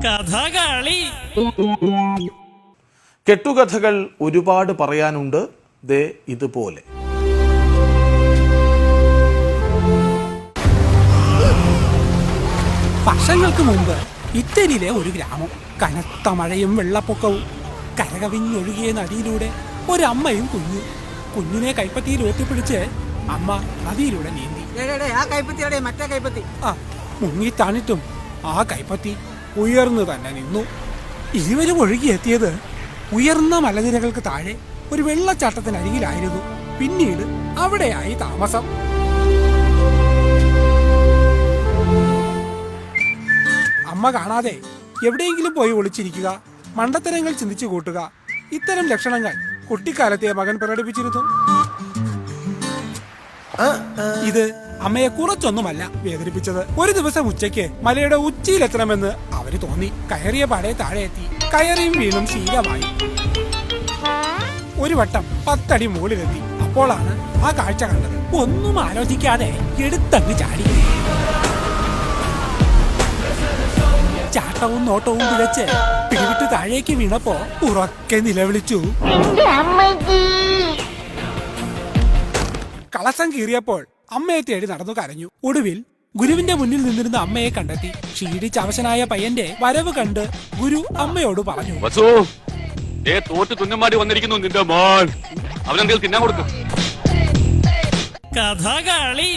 കഥകളി. കെട്ടുകഥകൾ ഒരുപാട് പറയാനുണ്ട്. ദേ ഇതുപോലെ. വർഷങ്ങൾക്ക് മുമ്പ് ഇറ്റലിയിലെ ഒരു ഗ്രാമം. കനത്ത മഴയും വെള്ളപ്പൊക്കവും. കരകവിഞ്ഞൊഴുകിയ നദിയിലൂടെ ഒരമ്മയും കുഞ്ഞിനെ കൈപ്പത്തിയിൽ ഉയർത്തിപ്പിടിച്ച് അമ്മ നദിയിലൂടെ നീന്തി. മുങ്ങി താണിട്ടും ആ കൈപ്പത്തി ഉയർന്നു തന്നെ നിന്നു. ഇരുവരും ഒഴുകിയെത്തിയത് ഉയർന്ന മലനിരകൾക്ക് താഴെ ഒരു വെള്ളച്ചാട്ടത്തിനരികിലായിരുന്നു. പിന്നീട് അവിടെയായി താമസം. അമ്മ കാണാതെ എവിടെയെങ്കിലും പോയി ഒളിച്ചിരിക്കുക, മണ്ടത്തരങ്ങൾ ചിന്തിച്ചു കൂട്ടുക, ഇത്തരം ലക്ഷണങ്ങൾ കുട്ടിക്കാലത്തെ മകൻ പ്രകടിപ്പിച്ചിരുന്നു. ഇത് അമ്മയെ കുറച്ചൊന്നുമല്ല വേദനിപ്പിച്ചത്. ഒരു ദിവസം ഉച്ചയ്ക്ക് മലയുടെ ഉച്ചിയിലെത്തണമെന്ന് അവര് തോന്നി. കയറിയ പാടെ താഴെ എത്തി. കയറിയും വീണും ശീലമായി. ഒരു വട്ടം 10 അടി മുകളിലെത്തി. അപ്പോഴാണ് ആ കാഴ്ച കണ്ടത്. ഒന്നും ആലോചിക്കാതെ എടുത്തങ്ങ് ചാടി. ചാട്ടവും നോട്ടവും പിഴച്ച് പിടിവിട്ട് താഴേക്ക് വീണപ്പോ ഉറക്കെ നിലവിളിച്ചു. കളസം കീറിയപ്പോൾ അമ്മയെ തേടി നടന്നു കരഞ്ഞു. ഒടുവിൽ ഗുരുവിന്റെ മുന്നിൽ നിന്നിരുന്ന അമ്മയെ കണ്ടെത്തി. ക്ഷീണിച്ച അവശനായ പയ്യന്റെ വരവ് കണ്ട് ഗുരു അമ്മയോട് പറഞ്ഞു, തോറ്റ് തുന്നമാടി വന്നിരിക്കുന്നു നിന്റെ മോൻ. അവനെന്തെങ്കിലും തിന്നാൻ കൊടുക്കും. കഥകളി.